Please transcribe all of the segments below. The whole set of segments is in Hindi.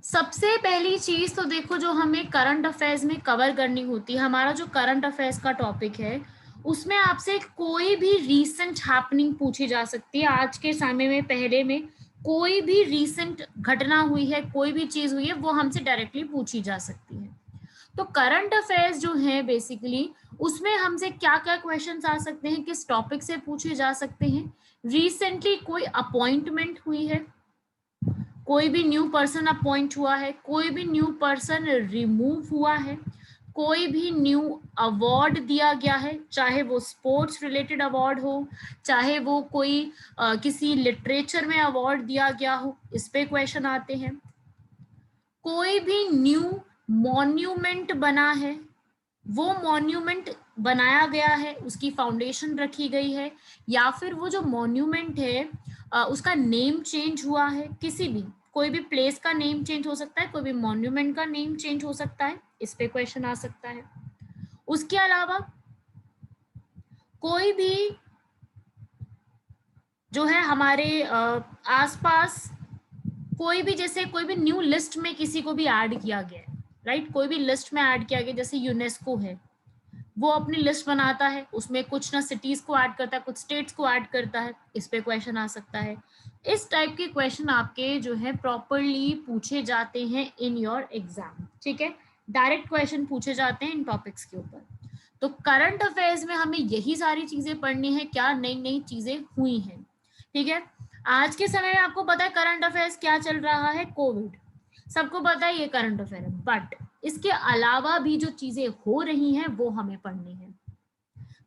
सबसे पहली चीज तो देखो, जो हमें करंट अफेयर्स में कवर करनी होती है, हमारा जो करंट अफेयर्स का टॉपिक है उसमें आपसे कोई भी रीसेंट हैपनिंग पूछी जा सकती है। आज के समय में, पहले में कोई भी रीसेंट घटना हुई है, कोई भी चीज हुई है, वो हमसे डायरेक्टली पूछी जा सकती है। तो करंट अफेयर्स जो है बेसिकली, उसमें हमसे क्या क्या क्वेश्चंस आ सकते हैं, किस टॉपिक से पूछे जा सकते हैं। रिसेंटली कोई अपॉइंटमेंट हुई है, कोई भी न्यू पर्सन अपॉइंट हुआ है, कोई भी न्यू पर्सन रिमूव हुआ है, कोई भी न्यू अवार्ड दिया गया है, चाहे वो स्पोर्ट्स रिलेटेड अवार्ड हो, चाहे वो कोई किसी लिटरेचर में अवार्ड दिया गया हो, इस पे क्वेश्चन आते हैं। कोई भी न्यू मॉन्यूमेंट बना है, वो मॉन्यूमेंट बनाया गया है, उसकी फाउंडेशन रखी गई है, या फिर वो जो मॉन्यूमेंट है उसका नेम चेंज हुआ है, किसी भी कोई भी प्लेस का नेम चेंज हो सकता है, कोई भी मॉन्यूमेंट का नेम चेंज हो सकता है, इस पे क्वेश्चन आ सकता है। उसके अलावा कोई भी जो है हमारे आसपास कोई भी, जैसे कोई भी न्यू लिस्ट में किसी को भी ऐड किया गया है, राइट, कोई भी लिस्ट में ऐड किया गया, जैसे यूनेस्को है, वो अपनी लिस्ट बनाता है, उसमें कुछ ना सिटीज को ऐड करता है, कुछ स्टेट्स को ऐड करता है, इस पे क्वेश्चन आ सकता है। इस टाइप के क्वेश्चन आपके जो है प्रॉपरली पूछे जाते हैं इन योर एग्जाम, ठीक है। डायरेक्ट क्वेश्चन पूछे जाते हैं इन टॉपिक्स के ऊपर। तो करंट अफेयर्स में हमें यही सारी चीजें पढ़नी है, क्या नई नई चीजें हुई हैं, ठीक है। आज के समय में आपको पता है करंट अफेयर्स क्या चल रहा है, कोविड, सबको पता है ये करंट अफेयर है, बट इसके अलावा भी जो चीजें हो रही हैं वो हमें पढ़नी है।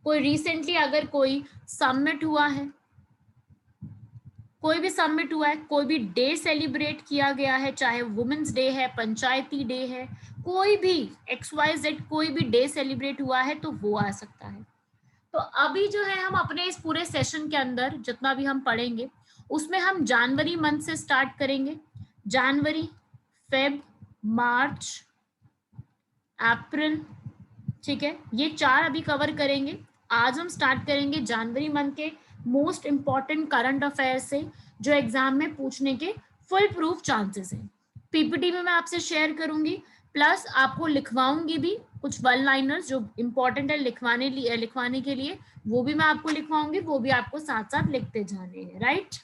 कोई रिसेंटली अगर कोई समिट हुआ है, कोई भी समिट हुआ है, कोई भी डे सेलिब्रेट किया गया है, चाहे वुमेन्स डे है, पंचायती डे है, कोई भी XYZ कोई भी डे सेलिब्रेट हुआ है, तो वो आ सकता है। तो अभी जो है हम अपने इस पूरे सेशन के अंदर जितना भी हम पढ़ेंगे, उसमें हम जनवरी मंथ से स्टार्ट करेंगे। जनवरी, फेब, मार्च, अप्रैल, ठीक है, ये 4 अभी कवर करेंगे। आज हम स्टार्ट करेंगे जनवरी मंथ के मोस्ट इंपॉर्टेंट करंट अफेयर से, जो एग्जाम में पूछने के फुल प्रूफ चांसेस हैं। पीपीटी में मैं आपसे शेयर करूंगी, प्लस आपको लिखवाऊंगी भी कुछ वन लाइनर्स जो इंपॉर्टेंट है लिखवाने के लिए, वो भी मैं आपको लिखवाऊंगी, वो भी आपको साथ साथ लिखते जाने हैं, राइट।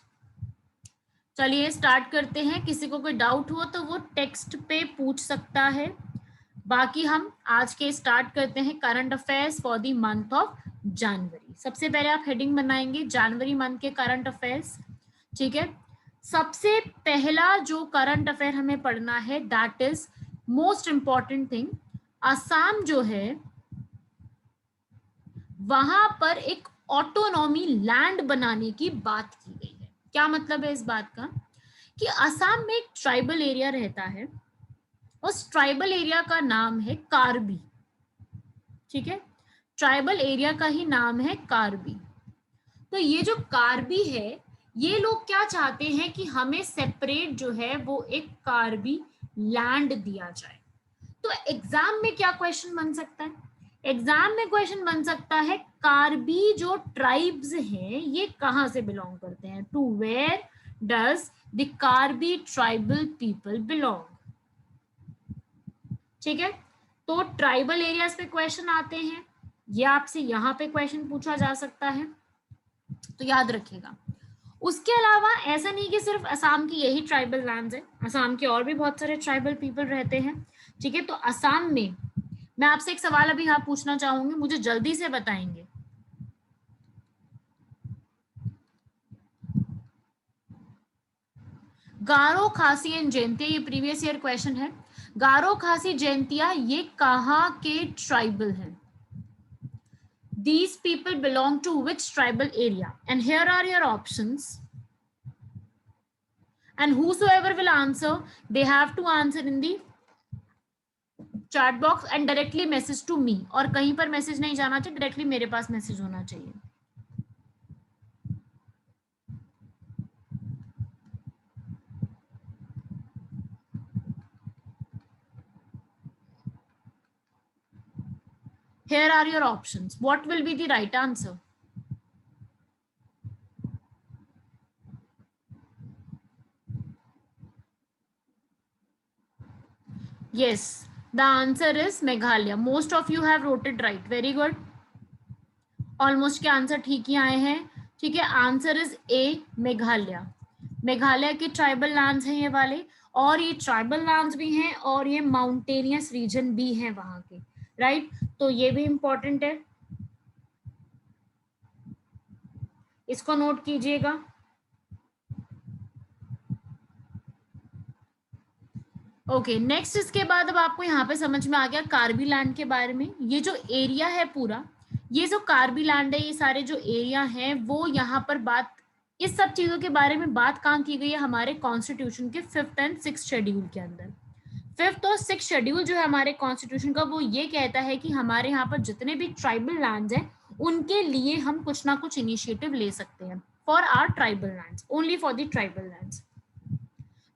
चलिए स्टार्ट करते हैं। किसी को कोई डाउट हो तो वो टेक्स्ट पे पूछ सकता है, बाकी हम आज के स्टार्ट करते हैं current affairs for the month of January. सबसे पहले आप हेडिंग बनाएंगे जनवरी मंथ के करंट अफेयर्स, ठीक है। सबसे पहला जो करंट अफेयर हमें पढ़ना है, that is most important thing. Assam जो है वहां पर एक ऑटोनॉमी लैंड बनाने की बात की गई है। क्या मतलब है इस बात का, कि असम में एक ट्राइबल एरिया रहता है, उस ट्राइबल एरिया का नाम है कार्बी, ठीक है। ट्राइबल एरिया का ही नाम है कार्बी। तो ये जो कार्बी है, ये लोग क्या चाहते हैं कि हमें सेपरेट जो है वो एक कार्बी लैंड दिया जाए। तो एग्जाम में क्या क्वेश्चन बन सकता है, एग्जाम में क्वेश्चन बन सकता है कार्बी जो ट्राइब्स हैं ये कहां से बिलोंग करते हैं, to where does the Karbi tribal people belong, ठीक है। तो ट्राइबल एरियाज पे क्वेश्चन आते हैं, ये आपसे यहाँ पे क्वेश्चन पूछा जा सकता है, तो याद रखिएगा। उसके अलावा ऐसा नहीं कि सिर्फ असम की यही ट्राइबल लैंड्स है, असम के और भी बहुत सारे ट्राइबल पीपल रहते हैं, ठीक है। तो असम में मैं आपसे एक सवाल अभी यहाँ पूछना चाहूंगी, मुझे जल्दी से बताएंगे। गारो, खासी एंड जैंतिया, ये प्रीवियस ईयर क्वेश्चन है। गारो, खासी, जैंतिया ये कहाँ के ट्राइबल हैं? These people belong to which tribal area? And here are your options. And whosoever will answer, they have to answer in the chat box and directly message to me. और कहीं पर मैसेज नहीं जाना चाहिए, डायरेक्टली मेरे पास मैसेज होना चाहिए। Here are your options. What will be the right answer? Yes, the answer is Meghalaya. Most of you have wrote it right. Very good. Almost के आंसर ठीक ही आए हैं. ठीक है, answer is a, Meghalaya. Meghalaya के ट्राइबल लैंड्स हैं ये वाले, और ये ट्राइबल लैंड्स भी हैं और ये माउंटेनियस रीजन भी हैं वहां के. राइट, तो ये भी इंपॉर्टेंट है, इसको नोट कीजिएगा. ओके, नेक्स्ट इसके बाद अब आपको यहाँ पे समझ में आ गया कार्बी लैंड के बारे में. ये जो एरिया है पूरा, ये जो कार्बी लैंड है, ये सारे जो एरिया हैं वो यहाँ पर बात, इस सब चीजों के बारे में बात कहाँ की गई है, हमारे कॉन्स्टिट्यूशन के 5th एंड 6th शेड्यूल के अंदर. 5th और 6th शेड्यूल जो है हमारे कॉन्स्टिट्यूशन का, वो ये कहता है कि हमारे यहाँ पर जितने भी ट्राइबल लैंड्स हैं उनके लिए हम कुछ ना कुछ इनिशिएटिव ले सकते हैं for our tribal lands, only for the tribal lands,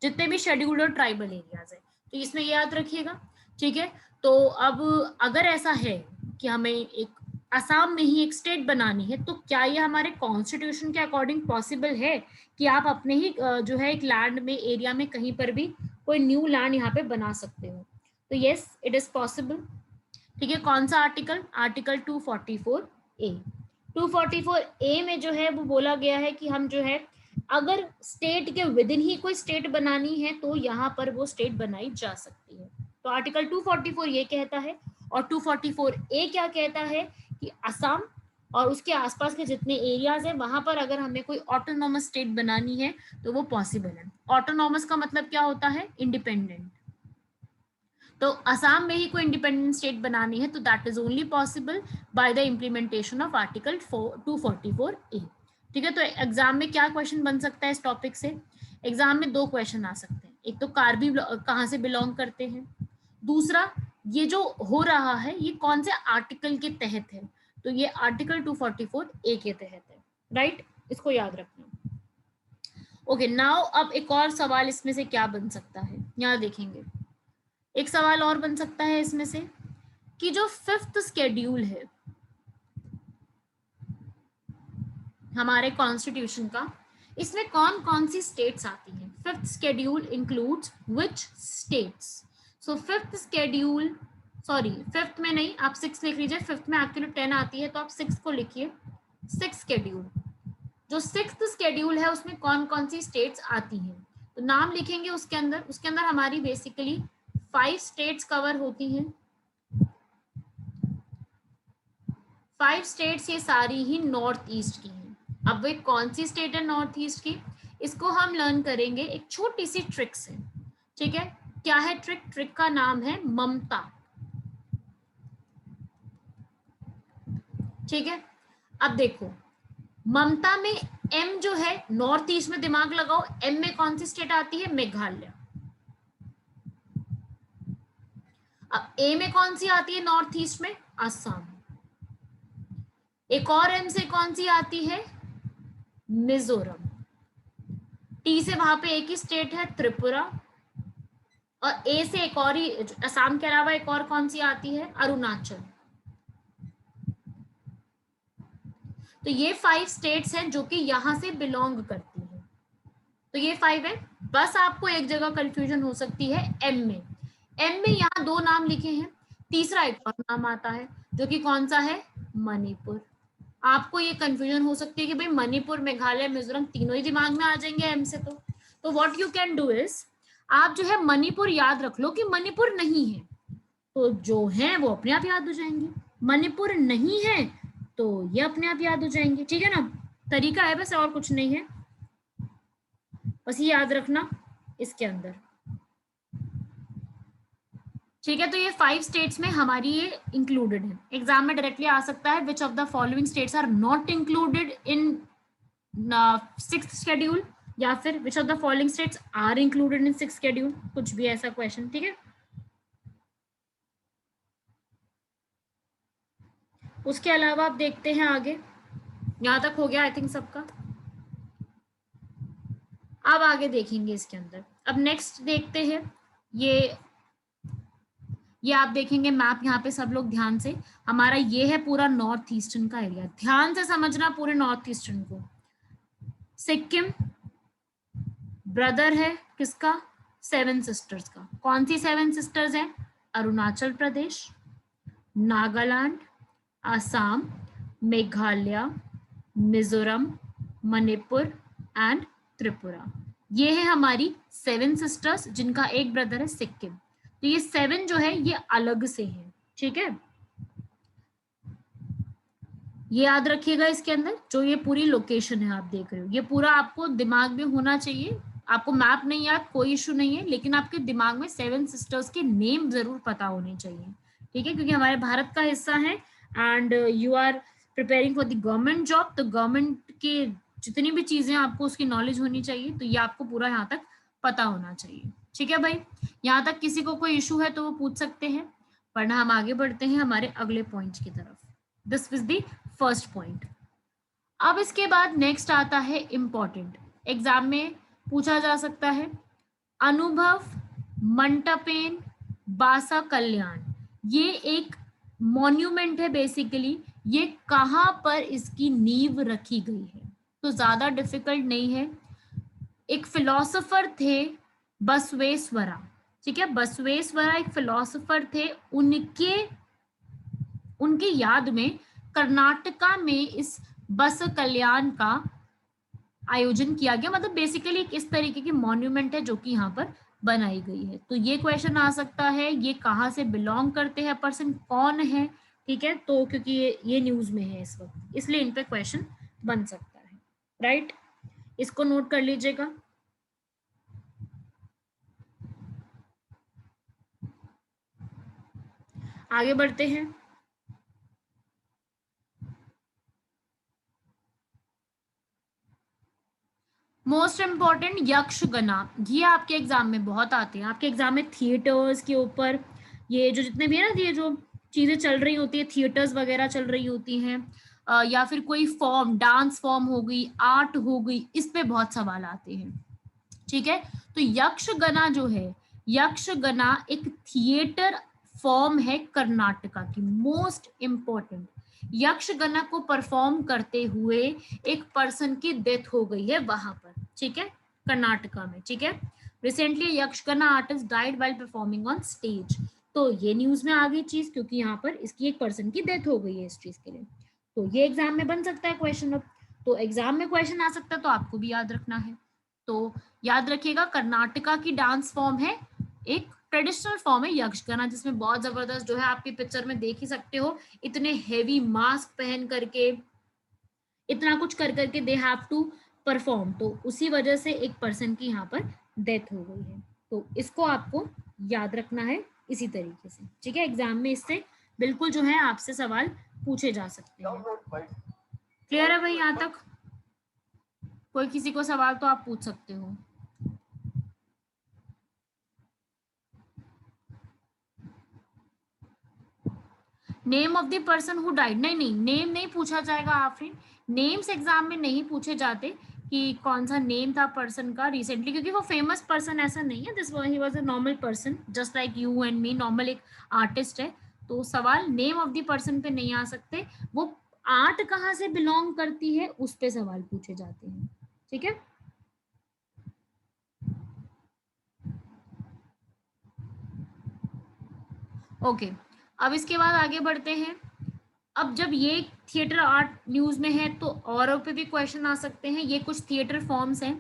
जितने भी शेड्यूल्ड और ट्राइबल एरियाज है. तो इसमें याद रखिएगा. ठीक है, तो अब अगर ऐसा है कि हमें एक असम में ही एक स्टेट बनानी है, तो क्या ये हमारे कॉन्स्टिट्यूशन के अकॉर्डिंग पॉसिबल है कि आप अपने ही जो है एक लैंड में, एरिया में कहीं पर भी कोई न्यू लैंड यहाँ पे बना सकते हो? तो यस, इट इज पॉसिबल. ठीक है, कौन सा आर्टिकल? Article 244A. 244A में जो है वो बोला गया है कि हम जो है अगर स्टेट के विद इन ही कोई स्टेट बनानी है तो यहाँ पर वो स्टेट बनाई जा सकती है. तो आर्टिकल 244 ये कहता है, और 244A क्या कहता है कि असम और उसके आसपास के जितने एरियाज हैं वहां पर अगर हमें कोई ऑटोनॉमस स्टेट बनानी है तो वो पॉसिबल है. ऑटोनॉमस का मतलब क्या होता है? इंडिपेंडेंट. तो असम में ही कोई इंडिपेंडेंट स्टेट बनानी है तो that is only possible by the implementation of article 244A. ठीक है, तो एग्जाम में क्या क्वेश्चन बन सकता है इस टॉपिक से? एग्जाम में 2 क्वेश्चन आ सकते हैं. एक तो कार्बी कहाँ से बिलोंग करते हैं, दूसरा ये जो हो रहा है ये कौन से आर्टिकल के तहत है? तो ये आर्टिकल 244A के तहत है. राइट, इसको याद रखना. ओके, नाउ अब एक और सवाल इसमें से क्या बन सकता है, यहाँ देखेंगे. एक सवाल और बन सकता है इसमें से कि जो 5th शेड्यूल है हमारे कॉन्स्टिट्यूशन का, इसमें कौन कौन सी स्टेट्स आती हैं? 5th schedule includes which states? So 5th schedule, sorry 5th में नहीं, आप 6 लिख लीजिए. 5th में एक्चुअली 10 आती है तो आप 6 को लिखिए. 6th शेड्यूल, जो 6th शेड्यूल है उसमें कौन कौन सी स्टेट्स आती हैं? तो नाम लिखेंगे उसके अंदर हमारी बेसिकली 5 स्टेट्स कवर होती हैं. 5 स्टेट्स ये सारी ही नॉर्थ ईस्ट की हैं. अब वे कौन सी स्टेट है नॉर्थ ईस्ट की, इसको हम लर्न करेंगे एक छोटी सी ट्रिक से. ठीक है, क्या है ट्रिक? ट्रिक का नाम है ममता. ठीक है, अब देखो ममता में एम जो है, नॉर्थ ईस्ट में दिमाग लगाओ, एम में कौन सी स्टेट आती है? मेघालय. अब ए में कौन सी आती है नॉर्थ ईस्ट में? असम. एक और एम से कौन सी आती है? मिजोरम. टी से वहां पे एक ही स्टेट है, त्रिपुरा. और ए से एक और ही, असम के अलावा एक और कौन सी आती है? अरुणाचल. तो ये 5 स्टेट्स हैं जो कि यहां से बिलोंग करती हैं. तो ये 5 है. बस आपको एक जगह कंफ्यूजन हो सकती है एम में. एम में यहाँ 2 नाम लिखे हैं, तीसरा एक और नाम आता है जो कि कौन सा है? मणिपुर. आपको ये कंफ्यूजन हो सकती है कि भाई मणिपुर, मेघालय, मिजोरम तीनों ही दिमाग में आ जाएंगे एम से. तो what you can do is, आप जो है मणिपुर याद रख लो कि मणिपुर नहीं है, तो जो है वो अपने आप याद हो जाएंगे. मणिपुर नहीं है तो ये अपने आप याद हो जाएंगे. ठीक है ना, तरीका है बस, और कुछ नहीं है, बस ये याद रखना इसके अंदर. ठीक है, तो ये 5 स्टेट्स में हमारी ये इंक्लूडेड है. एग्जाम में डायरेक्टली आ सकता है, which of the following states are not included in 6th schedule, या फिर which of the following states are included in 6th schedule, कुछ भी ऐसा क्वेश्चन. ठीक है, उसके अलावा आप देखते हैं आगे. यहां तक हो गया आई थिंक सबका. अब आगे देखेंगे इसके अंदर. अब नेक्स्ट देखते हैं, ये आप देखेंगे मैप यहाँ पे सब लोग ध्यान से. हमारा ये है पूरा नॉर्थ ईस्टर्न का एरिया, ध्यान से समझना पूरे नॉर्थ ईस्टर्न को. सिक्किम ब्रदर है किसका? सेवन सिस्टर्स का। कौन सी सेवन सिस्टर्स हैं? अरुणाचल प्रदेश, नागालैंड, असम, मेघालय, मिजोरम, मणिपुर एंड त्रिपुरा। ये है हमारी सेवन सिस्टर्स, जिनका एक ब्रदर है सिक्किम। तो ये सेवन जो है ये अलग से है, ठीक है। ये याद रखिएगा, इसके अंदर जो ये पूरी लोकेशन है आप देख रहे हो, ये पूरा आपको दिमाग में होना चाहिए। आपको मैप नहीं याद, कोई इशू नहीं है, लेकिन आपके दिमाग में सेवन सिस्टर्स के नेम जरूर पता होने चाहिए, ठीक है, क्योंकि हमारे भारत का हिस्सा है and you are preparing for the government job. तो गवर्नमेंट के जितनी भी चीजें आपको उसकी नॉलेज होनी चाहिए, तो ये आपको पूरा यहाँ तक पता होना चाहिए, ठीक है भाई। यहाँ तक किसी को कोई इशू है तो वो पूछ सकते हैं, वरना हम आगे बढ़ते हैं हमारे अगले पॉइंट की तरफ। This is the first point. अब इसके बाद नेक्स्ट आता है इंपॉर्टेंट, एग्जाम में पूछा जा सकता है, अनुभव मंटपेन बासा कल्याण। ये एक मॉन्यूमेंट है बेसिकली, ये कहां पर इसकी नींव रखी गई है? तो ज्यादा डिफिकल्ट नहीं है। एक फिलोसोफर थे बसवेश्वरा, ठीक है, बसवेश्वरा एक फिलोसोफर थे, उनके उनके याद में कर्नाटका में इस बस कल्याण का आयोजन किया गया। मतलब बेसिकली एक इस तरीके की मॉन्यूमेंट है जो कि यहाँ पर बनाई गई है। तो ये क्वेश्चन आ सकता है, ये कहाँ से बिलोंग करते हैं पर्सन, कौन है, ठीक है। तो क्योंकि ये न्यूज में है इस वक्त, इसलिए इन पे क्वेश्चन बन सकता है, राइट। इसको नोट कर लीजिएगा। आगे बढ़ते हैं। मोस्ट इंपॉर्टेंट यक्षगना, ये आपके एग्जाम में बहुत आते हैं। आपके एग्जाम में थिएटर्स के ऊपर ये जो जितने भी है ना, ये जो चीजें चल रही होती है, थिएटर्स वगैरह चल रही होती हैं, या फिर कोई फॉर्म, डांस फॉर्म हो गई, आर्ट हो गई, इस पे बहुत सवाल आते हैं, ठीक है। तो यक्षगना जो है, यक्षगना एक थिएटर फॉर्म है कर्नाटका की, मोस्ट इंपॉर्टेंट। यक्षगना को परफॉर्म करते हुए एक पर्सन की डेथ हो गई है वहां पर, ठीक है, कर्नाटका में, ठीक है। Recently Yakshagana artist died while performing on stage. तो ये न्यूज में आ गई चीज, क्योंकि यहाँ पर इसकी एक पर्सन की डेथ हो गई है इस चीज के लिए। तो ये एग्जाम में बन सकता है क्वेश्चन। अब तो एग्जाम में क्वेश्चन आ सकता है, तो आपको भी याद रखना है। तो याद रखिएगा, कर्नाटका की डांस फॉर्म है, एक ट्रेडिशनल फॉर्म है यक्षगाना, जिसमें बहुत जबरदस्त जो है, आपकी पिक्चर में देख ही सकते हो, इतने हेवी मास्क पहन करके, इतना कुछ कर करके दे हैव टू परफॉर्म। तो उसी वजह से एक पर्सन की यहाँ पर डेथ हो गई है। तो इसको आपको याद रखना है इसी तरीके से, ठीक है। एग्जाम में इससे बिल्कुल जो है आपसे सवाल पूछे जा सकते हैं। क्लियर है भाई यहाँ तक? कोई किसी को सवाल तो आप पूछ सकते हो। Name of the person who died, नहीं नहीं, नेम नहीं पूछा जाएगा आफरीन। नेम्स एग्जाम में नहीं पूछे जाते कि कौन सा नेम था पर्सन का रिसेंटली, क्योंकि वो फेमस पर्सन ऐसा नहीं है, this he was a normal person just like you and me, normal एक आर्टिस्ट है। तो सवाल नेम ऑफ द पर्सन पे नहीं आ सकते, वो आर्ट कहाँ से बिलोंग करती है उस पे सवाल पूछे जाते हैं, ठीक है। ओके, अब इसके बाद आगे बढ़ते हैं। अब जब ये थिएटर आर्ट न्यूज में है, तो औरों पे भी क्वेश्चन आ सकते हैं। ये कुछ थिएटर फॉर्म्स हैं,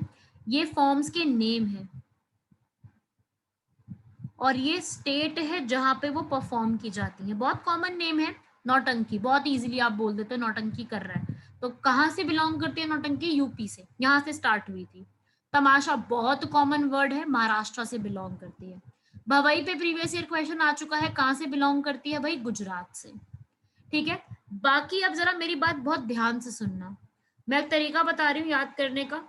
ये फॉर्म्स के नेम है, और ये स्टेट है जहां पे वो परफॉर्म की जाती है। बहुत कॉमन नेम है, नौटंकी, बहुत इजीली आप बोल देते हो नौटंकी कर रहा है। तो कहाँ से बिलोंग करती है नौटंकी? यूपी से, यहाँ से स्टार्ट हुई थी। तमाशा बहुत कॉमन वर्ड है, महाराष्ट्र से बिलोंग करती है। भवई पे प्रीवियस ईयर क्वेश्चन आ चुका है, कहाँ से बिलोंग करती है भाई? गुजरात से, ठीक है। बाकी अब जरा मेरी बात बहुत ध्यान से सुनना, मैं एक तरीका बता रही हूँ याद करने का।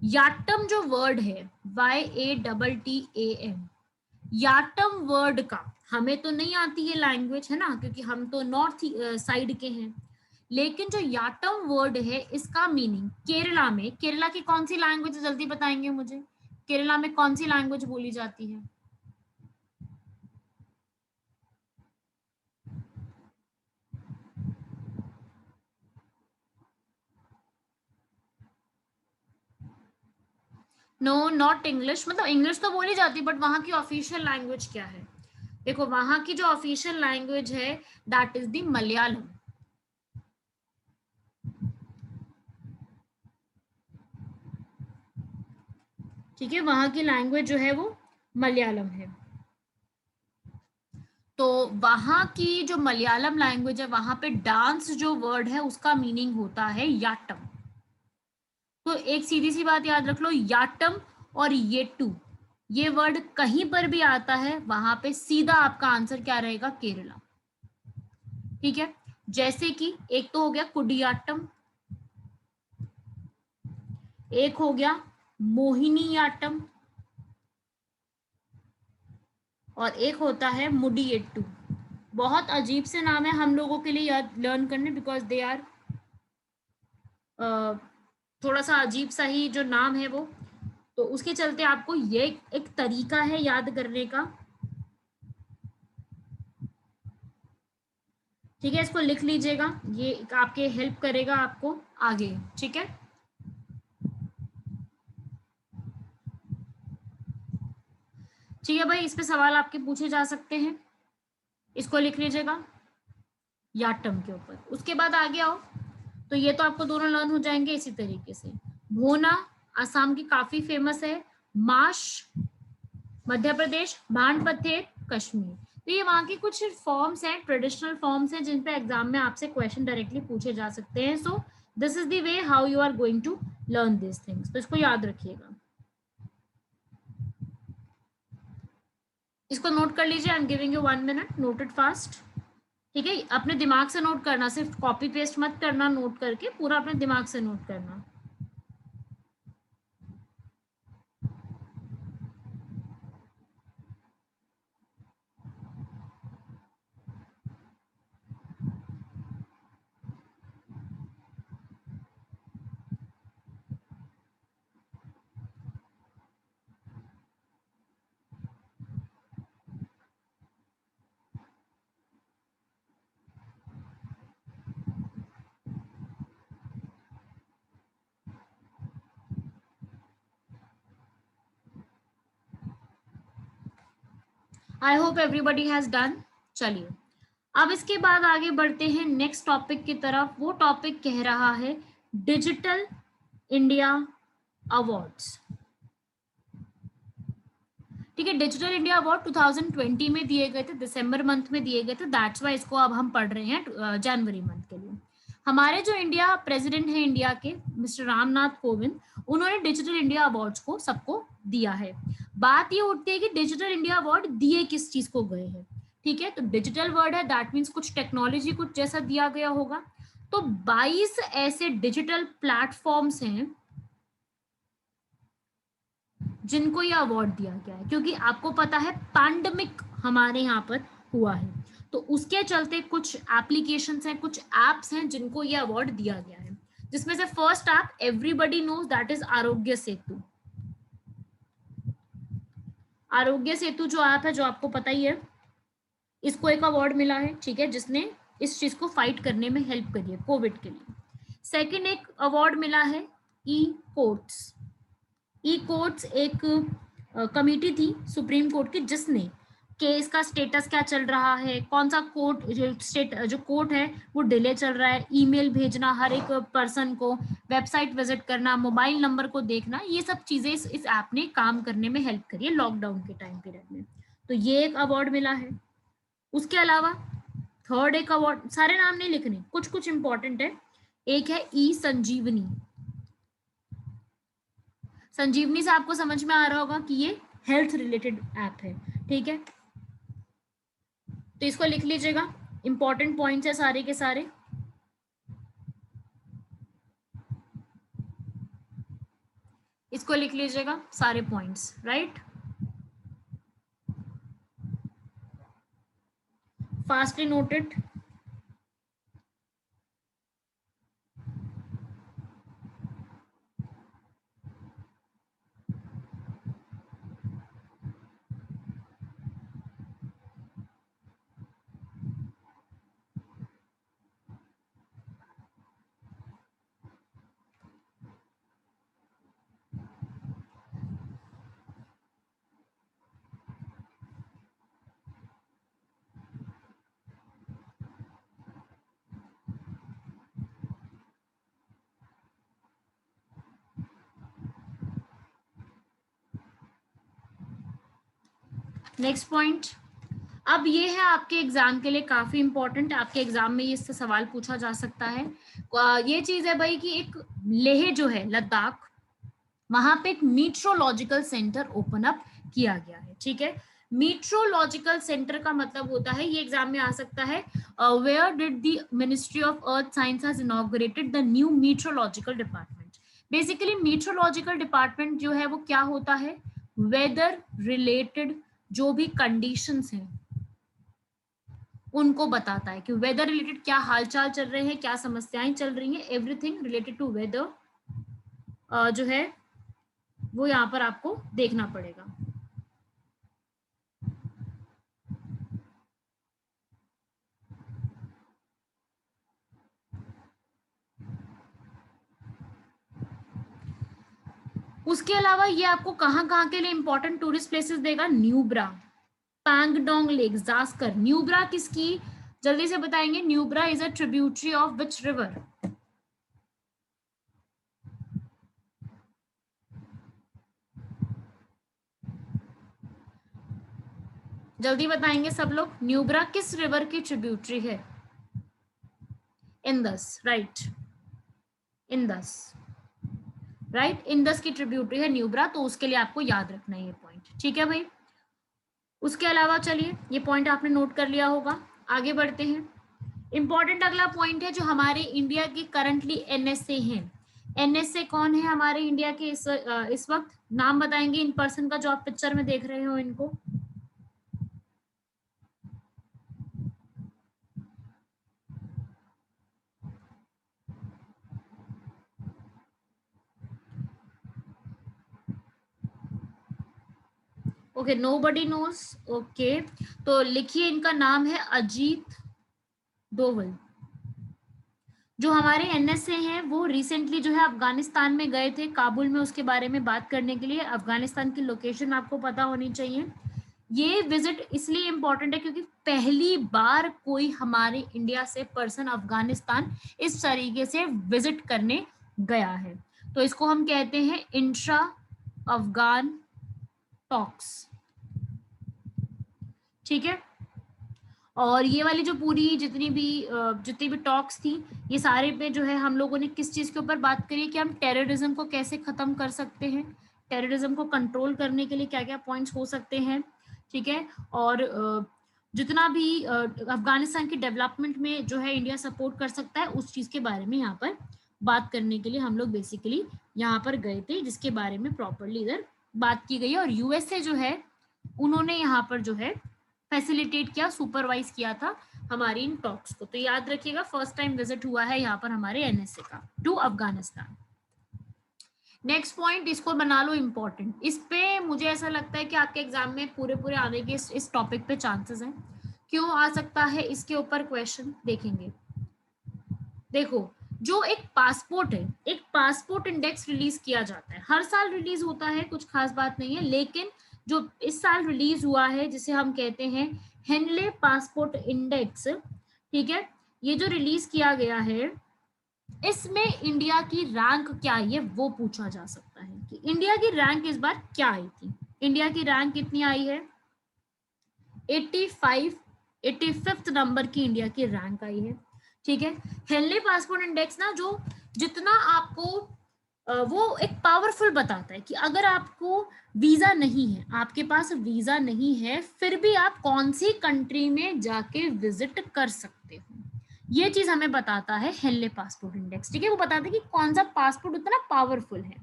याटम जो वर्ड है, YATTAM, याटम वर्ड का हमें तो नहीं आती है लैंग्वेज, है ना, क्योंकि हम तो नॉर्थ साइड के हैं। लेकिन जो याटम वर्ड है, इसका मीनिंग केरला में, केरला की कौन सी लैंग्वेज, जल्दी बताएंगे मुझे, केरला में कौन सी लैंग्वेज बोली जाती है? नो नॉट इंग्लिश, मतलब इंग्लिश तो बोली जाती है बट वहां की ऑफिशियल लैंग्वेज क्या है? देखो वहां की जो ऑफिशियल लैंग्वेज है दैट इज द मलयालम। ठीक है, वहां की लैंग्वेज जो है वो मलयालम है। तो वहां की जो मलयालम लैंग्वेज है वहां पे डांस जो वर्ड है उसका मीनिंग होता है याटम। तो एक सीधी सी बात याद रख लो, याटम और येटू ये वर्ड कहीं पर भी आता है वहां पे सीधा आपका आंसर क्या रहेगा? केरला। ठीक है, जैसे कि एक तो हो गया कुडियाट्टम, एक हो गया मोहिनीयाट्टम, और एक होता है मुडियेट्टू। बहुत अजीब से नाम है हम लोगों के लिए याद लर्न करने, बिकॉज दे आर थोड़ा सा अजीब सा ही जो नाम है वो, तो उसके चलते आपको ये एक तरीका है याद करने का। ठीक है, इसको लिख लीजिएगा, ये आपके हेल्प करेगा आपको आगे। ठीक है, ठीक है भाई, इस पे सवाल आपके पूछे जा सकते हैं, इसको लिख लीजिएगा याटम के ऊपर। उसके बाद आगे आओ, तो ये तो आपको दोनों लर्न हो जाएंगे इसी तरीके से। भोना असम की काफी फेमस है, माश मध्य प्रदेश, भान पथेर कश्मीर। तो ये वहां की कुछ फॉर्म्स हैं, ट्रेडिशनल फॉर्म्स हैं जिन पे एग्जाम में आपसे क्वेश्चन डायरेक्टली पूछे जा सकते हैं। So this is the way how you are going to learn this things, तो इसको याद रखिएगा, इसको नोट कर लीजिए। I am giving you 1 minute, note it fast. ठीक है, अपने दिमाग से नोट करना, सिर्फ कॉपी पेस्ट मत करना, नोट करके पूरा अपने दिमाग से नोट करना। I hope everybody has done. चलिए, अब इसके बाद आगे बढ़ते हैं नेक्स्ट टॉपिक की तरफ। वो टॉपिक कह रहा है डिजिटल इंडिया अवार्ड्स। ठीक है, डिजिटल इंडिया अवार्ड 2020 में दिए गए थे, दिसंबर मंथ में दिए गए थे, दैट्स वाई इसको अब हम पढ़ रहे हैं जनवरी मंथ के लिए। हमारे जो इंडिया प्रेसिडेंट है इंडिया के, मिस्टर रामनाथ कोविंद, उन्होंने डिजिटल इंडिया अवार्ड्स को सबको दिया है। बात ये उठती है कि डिजिटल इंडिया अवार्ड दिए किस चीज को गए हैं। ठीक है, तो डिजिटल वर्ड है, दैट मीन्स कुछ टेक्नोलॉजी कुछ जैसा दिया गया होगा। तो 22 ऐसे डिजिटल प्लेटफॉर्म्स हैं जिनको ये अवार्ड दिया गया है, क्योंकि आपको पता है पैंडमिक हमारे यहाँ पर हुआ है, तो उसके चलते कुछ एप्लीकेशंस हैं, कुछ एप्स हैं जिनको ये अवार्ड दिया गया है, जिसमें से first app everybody knows, that is Aarogya Setu. Aarogya Setu जो ऐप है, जो आपको पता ही है, इसको एक अवार्ड मिला है। ठीक है, जिसने इस चीज को फाइट करने में हेल्प करी है कोविड के लिए। सेकंड एक अवार्ड मिला है ई कोर्ट्स। ई कोर्ट्स एक कमिटी थी सुप्रीम कोर्ट की, जिसने केस का स्टेटस क्या चल रहा है, कौन सा कोर्ट जो कोर्ट है वो डिले चल रहा है, ईमेल भेजना हर एक पर्सन को, वेबसाइट विजिट करना, मोबाइल नंबर को देखना, ये सब चीजें इस ऐप ने काम करने में हेल्प करी है लॉकडाउन के टाइम पीरियड में। तो ये एक अवार्ड मिला है। उसके अलावा थर्ड एक अवार्ड, सारे नाम नहीं लिखने, कुछ कुछ इंपॉर्टेंट है। एक है ई संजीवनी। संजीवनी से आपको समझ में आ रहा होगा कि ये हेल्थ रिलेटेड ऐप है। ठीक है, तो इसको लिख लीजिएगा, इंपॉर्टेंट पॉइंट्स है सारे के सारे। इसको लिख लीजिएगा सारे points, right, fastly noted. Next point, अब ये है आपके एग्जाम के लिए काफी इंपॉर्टेंट, आपके एग्जाम में ये इससे सवाल पूछा जा सकता है। ये चीज है भाई कि एक लेह जो है लद्दाख, वहां पे एक मीट्रोलॉजिकल सेंटर ओपन अप किया गया है। ठीक है, मीट्रोलॉजिकल सेंटर का मतलब होता है, ये एग्जाम में आ सकता है, where did the ministry of earth science has inaugurated the new meteorological department. Basically meteorological department जो है वो क्या होता है, वेदर रिलेटेड जो भी कंडीशंस हैं उनको बताता है कि वेदर रिलेटेड क्या हालचाल चल रहे हैं, क्या समस्याएं चल रही हैं, एवरीथिंग रिलेटेड टू वेदर जो है वो यहाँ पर आपको देखना पड़ेगा। उसके अलावा ये आपको कहाँ कहाँ के लिए इंपॉर्टेंट टूरिस्ट प्लेसेस देगा, न्यूब्रा, पैंगडोंग लेक, जास्कर। न्यूब्रा किसकी, जल्दी से बताएंगे, Nubra is a tributary of which river, जल्दी बताएंगे सब लोग, न्यूब्रा किस रिवर की ट्रिब्यूटरी है, Indus, right, Indus, right, Indus की ट्रिब्यूटरी है न्यूब्रा, तो उसके लिए आपको याद रखना है ये पॉइंट। ठीक है भाई, उसके अलावा चलिए ये पॉइंट आपने नोट कर लिया होगा, आगे बढ़ते हैं। इंपॉर्टेंट अगला पॉइंट है जो हमारे इंडिया की करंटली एनएसए हैं। एनएसए कौन है हमारे इंडिया के इस वक्त, नाम बताएंगे इन पर्सन का जो आप पिक्चर में देख रहे हो इनको। ओके, नोबडी नोज, ओके, तो लिखिए इनका नाम है अजीत डोवल। जो हमारे एनएसए हैं वो रिसेंटली जो है अफगानिस्तान में गए थे, काबुल में, उसके बारे में बात करने के लिए। अफगानिस्तान की लोकेशन आपको पता होनी चाहिए। ये विजिट इसलिए इम्पोर्टेंट है क्योंकि पहली बार कोई हमारे इंडिया से पर्सन अफगानिस्तान इस तरीके से विजिट करने गया है, तो इसको हम कहते हैं इंट्रा अफगान टॉक्स। ठीक है, और ये वाली जो पूरी जितनी भी टॉक्स थी, ये सारे पे जो है हम लोगों ने किस चीज के ऊपर बात करी कि हम टेररिज्म को कैसे खत्म कर सकते हैं, टेररिज्म को कंट्रोल करने के लिए क्या क्या पॉइंट्स हो सकते हैं। ठीक है, और जितना भी अफगानिस्तान की डेवलपमेंट में जो है इंडिया सपोर्ट कर सकता है, उस चीज के बारे में यहाँ पर बात करने के लिए हम लोग बेसिकली यहाँ पर गए थे, जिसके बारे में प्रॉपरली इधर बात की गई है। और यूएसए जो है उन्होंने यहाँ पर जो है फैसिलिटेट किया, सुपरवाइज किया था हमारी इन टॉक्स को। तो याद रखिएगा फर्स्ट टाइम विजिट हुआ है यहाँ पर हमारे एनएसए का टू अफगानिस्तान। नेक्स्ट पॉइंट, इसको बना लो इंपॉर्टेंट, इस पे मुझे ऐसा लगता है कि आपके एग्जाम में पूरे पूरे आने के इस टॉपिक पे चांसेस हैं। क्यों आ सकता है इसके ऊपर क्वेश्चन, देखेंगे। देखो, जो एक पासपोर्ट है, एक पासपोर्ट इंडेक्स रिलीज किया जाता है, हर साल रिलीज होता है, कुछ खास बात नहीं है, लेकिन जो इस साल रिलीज हुआ है जिसे हम कहते हैं हेनले पासपोर्ट इंडेक्स, ठीक है, ये जो रिलीज किया गया है, इसमें इंडिया की रैंक क्या आई है वो पूछा जा सकता है कि इंडिया की रैंक इस बार क्या आई थी। इंडिया की रैंक कितनी आई है, 85, 85th नंबर की इंडिया की रैंक आई है। ठीक है, हेनले पासपोर्ट इंडेक्स ना, जो जितना आपको वो एक पावरफुल बताता है कि अगर आपको वीजा नहीं है, आपके पास वीजा नहीं है, फिर भी आप कौन सी कंट्री में जाके विजिट कर सकते हो, ये चीज हमें बताता है हेनले पासपोर्ट इंडेक्स। ठीक है, वो बताता है कि कौन सा पासपोर्ट उतना पावरफुल है।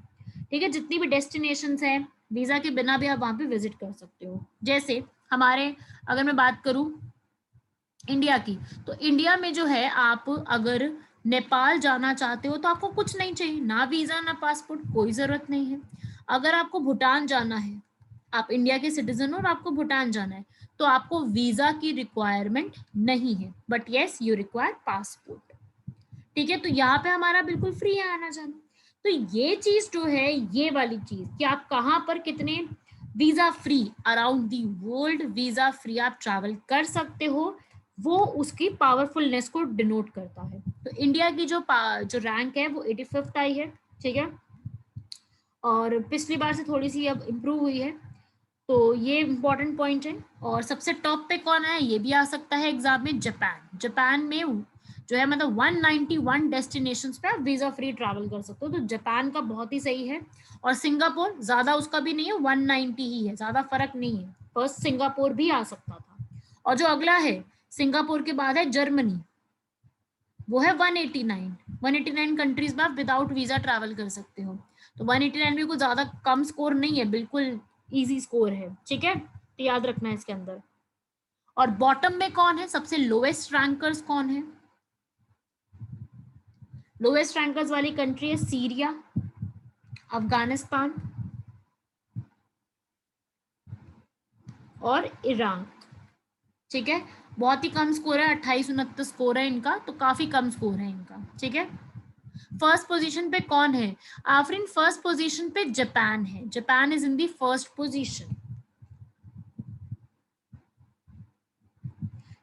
ठीक है, जितनी भी डेस्टिनेशंस है, वीजा के बिना भी आप वहां पे विजिट कर सकते हो। जैसे हमारे, अगर मैं बात करूं इंडिया की, तो इंडिया में जो है आप अगर नेपाल जाना चाहते हो तो आपको कुछ नहीं चाहिए, ना वीजा ना पासपोर्ट, कोई जरूरत नहीं है। अगर आपको भूटान जाना है, आप इंडिया के सिटीजन हो और आपको भूटान जाना है, तो आपको वीजा की रिक्वायरमेंट नहीं है, but yes you require passport. ठीक है, तो यहाँ पे हमारा बिल्कुल फ्री है आना जाना। तो ये चीज जो है, ये वाली चीज कि आप कहाँ पर कितने visa free, around the world visa free आप ट्रैवल कर सकते हो, वो उसकी पावरफुलनेस को डिनोट करता है। तो इंडिया की जो रैंक है वो 85th आई है। ठीक है, और पिछली बार से थोड़ी सी अब इम्प्रूव हुई है। तो ये इंपॉर्टेंट पॉइंट है। और सबसे टॉप पे कौन है, ये भी आ सकता है एग्जाम में, जापान। जापान में जो है मतलब 191 डेस्टिनेशंस पे आप वीजा फ्री ट्रैवल कर सकते हो, तो जापान का बहुत ही सही है। और सिंगापुर ज्यादा उसका भी नहीं है, 190 ही है, ज्यादा फर्क नहीं है, फर्स्ट सिंगापुर भी आ सकता था। और जो अगला है सिंगापुर के बाद है जर्मनी, वो है 189। 189 कंट्रीज में आप विदाउट वीजा ट्रैवल कर सकते हो, तो 189 भी कुछ ज्यादा कम स्कोर नहीं है, बिल्कुल इजी स्कोर है, ठीक है, तो याद रखना है इसके अंदर। और बॉटम में कौन है, सबसे लोएस्ट रैंकर्स कौन है, लोएस्ट रैंकर्स वाली कंट्री है सीरिया, अफगानिस्तान और ईरान, ठीक है। बहुत ही कम स्कोर है, 28-29 स्कोर है इनका, तो काफी कम स्कोर है इनका, ठीक है। फर्स्ट पोजीशन पे कौन है आफरीन, फर्स्ट पोजीशन पे जापान है, Japan is in the first position.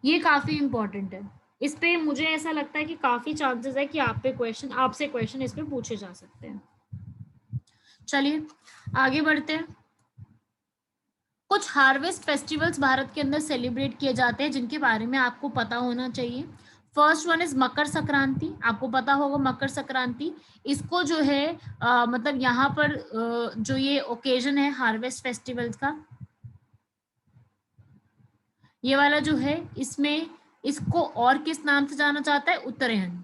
ये काफी इंपॉर्टेंट है, इस पे मुझे ऐसा लगता है कि काफी चांसेस है कि आपसे क्वेश्चन इस पे पूछे जा सकते हैं। चलिए आगे बढ़ते हैं। कुछ हार्वेस्ट फेस्टिवल्स भारत के अंदर सेलिब्रेट किए जाते हैं जिनके बारे में आपको पता होना चाहिए। First one is Makar Sankranti, आपको पता होगा मकर संक्रांति, इसको जो है मतलब यहाँ पर जो ये ओकेजन है हार्वेस्ट फेस्टिवल्स का, ये वाला जो है, इसमें इसको और किस नाम से जाना जाता है, उत्तरायण।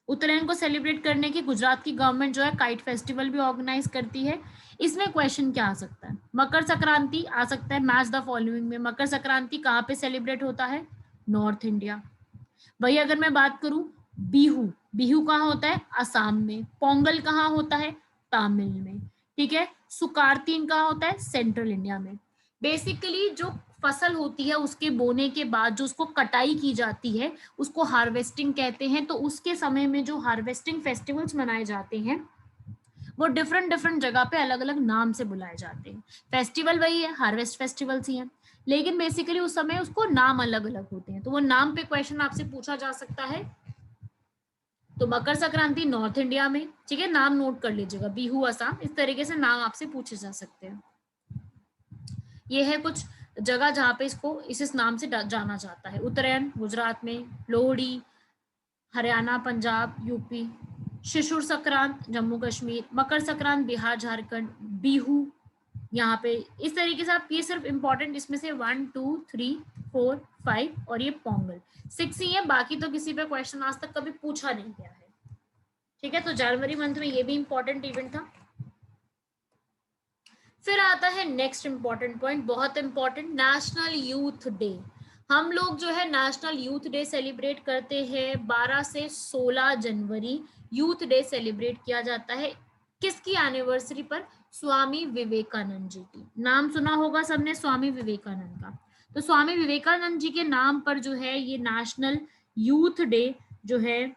उत्तरायण को सेलिब्रेट करने की गुजरात की गवर्नमेंट जो है काइट फेस्टिवल भी ऑर्गेनाइज करती है। इसमें क्वेश्चन क्या आ सकता है, मकर संक्रांति आ सकता है, मैच द फॉलोइंग में मकर संक्रांति कहाँ पे सेलिब्रेट होता है, नॉर्थ इंडिया। वही अगर मैं बात करूं बिहू, बिहू कहाँ होता है, असम में। पोंगल कहाँ होता है, तमिल में, ठीक है। सुकारतीन कहाँ होता है, सेंट्रल इंडिया में। बेसिकली जो फसल होती है उसके बोने के बाद जो उसको कटाई की जाती है उसको हार्वेस्टिंग कहते हैं, तो उसके समय में जो हार्वेस्टिंग फेस्टिवल्स मनाए जाते हैं वो डिफरेंट डिफरेंट जगह पे अलग अलग नाम से बुलाए जाते हैं। फेस्टिवल वही है, हार्वेस्ट फेस्टिवल्स ही हैं, लेकिन बेसिकली उस समय उसको नाम अलग अलग होते हैं, तो वो नाम पे क्वेश्चन आपसे पूछा जा सकता है। तो मकर संक्रांति नॉर्थ इंडिया में, ठीक है, नाम नोट कर लीजिएगा, बिहू असम, इस तरीके से नाम आपसे पूछे जा सकते हैं। ये है कुछ जगह जहाँ पे इसको इस नाम से जाना जाता है, उत्तरायण गुजरात में, लोहड़ी हरियाणा पंजाब यूपी, शिशुर संक्रांत जम्मू कश्मीर, मकर संक्रांत बिहार झारखंड, बिहू यहाँ पे। इस तरीके से आप ये सिर्फ इंपॉर्टेंट इसमें से 1 2 3 4 5 और ये पोंगल 6 ही है, बाकी तो किसी पे क्वेश्चन आज तक कभी पूछा नहीं गया है, ठीक है। तो जनवरी मंथ में ये भी इंपॉर्टेंट इवेंट था। फिर आता है नेक्स्ट इंपॉर्टेंट पॉइंट, बहुत इंपॉर्टेंट, नेशनल यूथ डे। हम लोग जो है नेशनल यूथ डे सेलिब्रेट करते हैं 12 से 16 जनवरी, यूथ डे सेलिब्रेट किया जाता है। किसकी एनिवर्सरी पर, स्वामी विवेकानंद जी की। नाम सुना होगा सबने स्वामी विवेकानंद का, तो स्वामी विवेकानंद जी के नाम पर जो है ये नेशनल यूथ डे जो है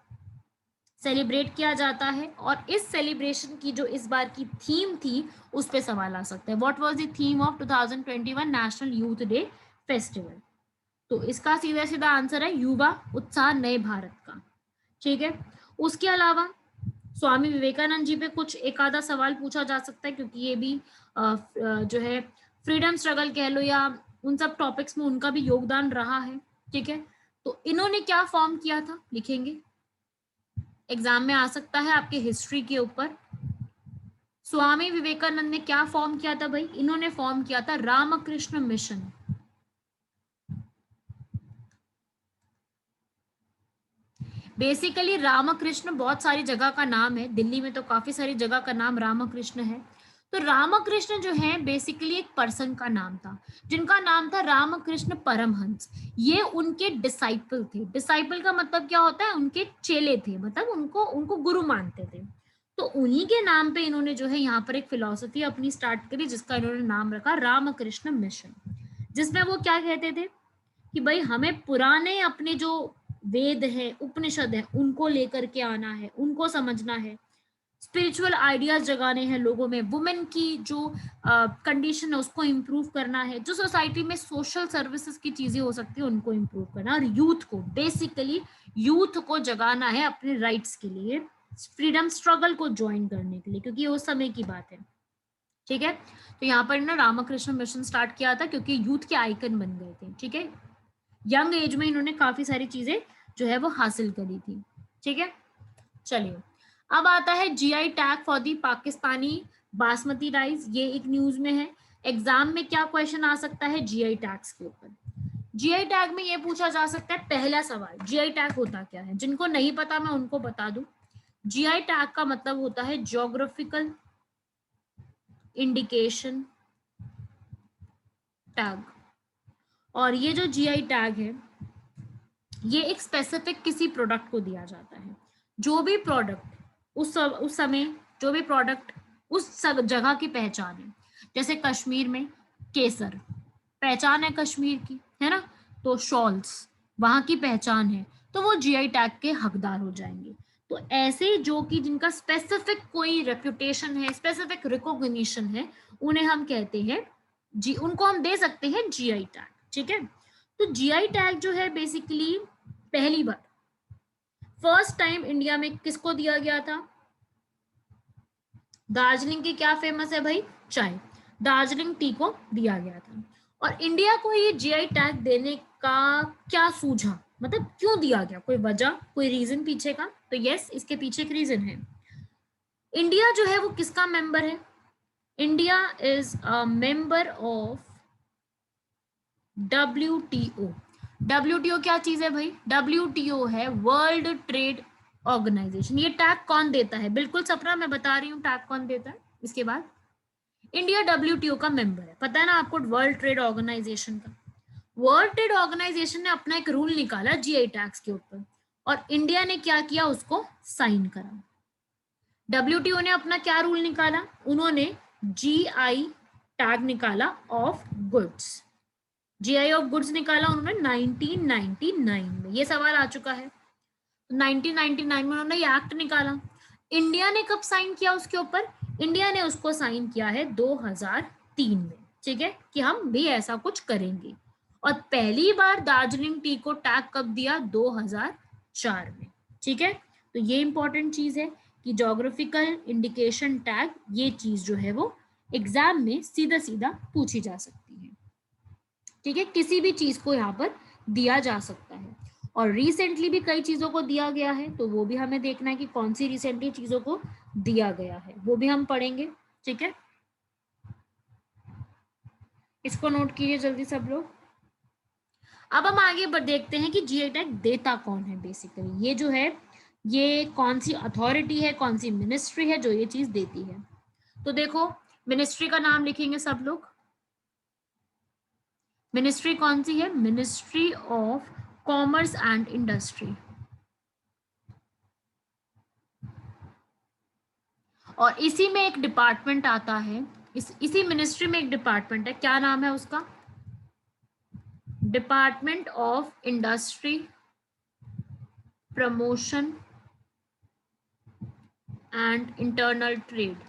सेलिब्रेट किया जाता है। और इस सेलिब्रेशन की जो इस बार की थीम थी उस पे सवाल आ सकता है, what was the theme of 2021 national youth day festival. तो इसका सीधा सीधा आंसर है युवा उत्साह नए भारत का, ठीक है। उसके अलावा स्वामी विवेकानंद जी पे कुछ एक आधा सवाल पूछा जा सकता है, क्योंकि ये भी जो है फ्रीडम स्ट्रगल कह लो या उन सब टॉपिक्स में उनका भी योगदान रहा है, ठीक है। तो इन्होंने क्या फॉर्म किया था लिखेंगे, एग्जाम में आ सकता है आपके हिस्ट्री के ऊपर। स्वामी विवेकानंद ने क्या फॉर्म किया था भाई, इन्होंने फॉर्म किया था रामकृष्ण मिशन। बेसिकली रामकृष्ण बहुत सारी जगह का नाम है, दिल्ली में तो काफी सारी जगह का नाम रामकृष्ण है। तो रामकृष्ण जो है बेसिकली एक पर्सन का नाम था जिनका नाम था रामकृष्ण परमहंस। ये उनके डिसाइपल थे, डिसाइपल का मतलब क्या होता है, उनके चेले थे, मतलब उनको उनको गुरु मानते थे। तो उन्हीं के नाम पे इन्होंने जो है यहाँ पर एक फिलॉसफी अपनी स्टार्ट करी जिसका इन्होंने नाम रखा रामकृष्ण मिशन, जिसमें वो क्या कहते थे कि भाई हमें पुराने अपने जो वेद है उपनिषद है उनको लेकर के आना है, उनको समझना है, स्पिरिचुअल आइडियाज जगाने हैं लोगों में, वुमेन की जो कंडीशन है उसको इम्प्रूव करना है, जो सोसाइटी में सोशल सर्विसेज की चीजें हो सकती है उनको इम्प्रूव करना, और यूथ को बेसिकली यूथ को जगाना है अपने राइट्स के लिए, फ्रीडम स्ट्रगल को ज्वाइन करने के लिए, क्योंकि ये उस समय की बात है। ठीक है। तो यहाँ पर ना रामकृष्ण मिशन स्टार्ट किया था क्योंकि यूथ के आइकन बन गए थे। ठीक है, यंग एज में इन्होंने काफी सारी चीजें जो है वो हासिल करी थी। ठीक है, चलिए अब आता है GI tag for the Pakistani basmati rice. ये एक न्यूज में है। एग्जाम में क्या क्वेश्चन आ सकता है जीआई टैग्स के ऊपर? जीआई टैग में ये पूछा जा सकता है, पहला सवाल जीआई टैग होता क्या है? जिनको नहीं पता मैं उनको बता दूं, जीआई टैग का मतलब होता है ज्योग्राफिकल इंडिकेशन टैग। और ये जो जीआई टैग है ये एक स्पेसिफिक किसी प्रोडक्ट को दिया जाता है। जो भी प्रोडक्ट उस समय जो भी प्रोडक्ट उस जगह की पहचान है, जैसे कश्मीर में केसर पहचान है कश्मीर की, है ना, तो शॉल्स वहां की पहचान है, तो वो जीआई टैग के हकदार हो जाएंगे। तो ऐसे जो कि जिनका स्पेसिफिक कोई रेपुटेशन है, स्पेसिफिक रिकॉग्निशन है, उन्हें हम कहते हैं जी, उनको हम दे सकते हैं जीआई टैग। ठीक है, तो जीआई टैग जो है बेसिकली पहली बार फर्स्ट टाइम इंडिया में किसको दिया गया था? दार्जिलिंग की क्या फेमस है भाई? चाय। दार्जिलिंग टी को दिया गया था। और इंडिया को ये जीआई टैग देने का क्या सूझा, मतलब क्यों दिया गया, कोई वजह, कोई रीजन पीछे का? तो यस, इसके पीछे एक रीजन है। इंडिया जो है वो किसका मेंबर है? India is a member of WTO। WTO क्या चीज है भाई? WTO है वर्ल्ड ट्रेड ऑर्गेनाइजेशन। ये टैग कौन देता है? बिल्कुल सपना, मैं बता रही हूँ टैग कौन देता है। इसके बाद इंडिया WTO का मेंबर है, पता है ना आपको, वर्ल्ड ट्रेड ऑर्गेनाइजेशन का। वर्ल्ड ट्रेड ऑर्गेनाइजेशन ने अपना एक रूल निकाला जीआई टैग्स के ऊपर, और इंडिया ने क्या किया, उसको साइन करा। WTO ने अपना क्या रूल निकाला? उन्होंने जीआई टैग निकाला of goods. GI of goods निकाला उन्होंने 1999 में। ये सवाल आ चुका है। 1999 में उन्होंने ये एक्ट निकाला। इंडिया ने कब साइन किया उसके ऊपर? इंडिया ने उसको साइन किया है 2003 में। ठीक है, कि हम भी ऐसा कुछ करेंगे। और पहली बार दार्जिलिंग टी को टैग कब दिया? 2004 में। ठीक है, तो ये इंपॉर्टेंट चीज है कि जोग्राफिकल इंडिकेशन टैग, ये चीज जो है वो एग्जाम में सीधा सीधा पूछी जा सकती है। ठीक है, किसी भी चीज को यहाँ पर दिया जा सकता है। और रिसेंटली भी कई चीजों को दिया गया है, तो वो भी हमें देखना है कि कौन सी रिसेंटली चीजों को दिया गया है, वो भी हम पढ़ेंगे। ठीक है, इसको नोट कीजिए जल्दी सब लोग। अब हम आगे देखते हैं कि जीआई टैग देता कौन है। बेसिकली ये जो है, ये कौन सी अथॉरिटी है, कौन सी मिनिस्ट्री है जो ये चीज देती है? तो देखो, मिनिस्ट्री का नाम लिखेंगे सब लोग। मिनिस्ट्री कौन सी है? Ministry of commerce and industry. और इसी में एक डिपार्टमेंट आता है, इसी मिनिस्ट्री में एक डिपार्टमेंट है, क्या नाम है उसका? Department of industry promotion and internal trade.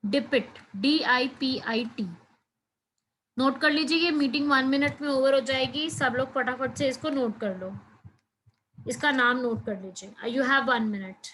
DIPIT, DIPIT। Note कर लीजिए, ये मीटिंग 1 मिनट में ओवर हो जाएगी, सब लोग फटाफट से इसको नोट कर लो, इसका नाम नोट कर लीजिए। You have 1 minute.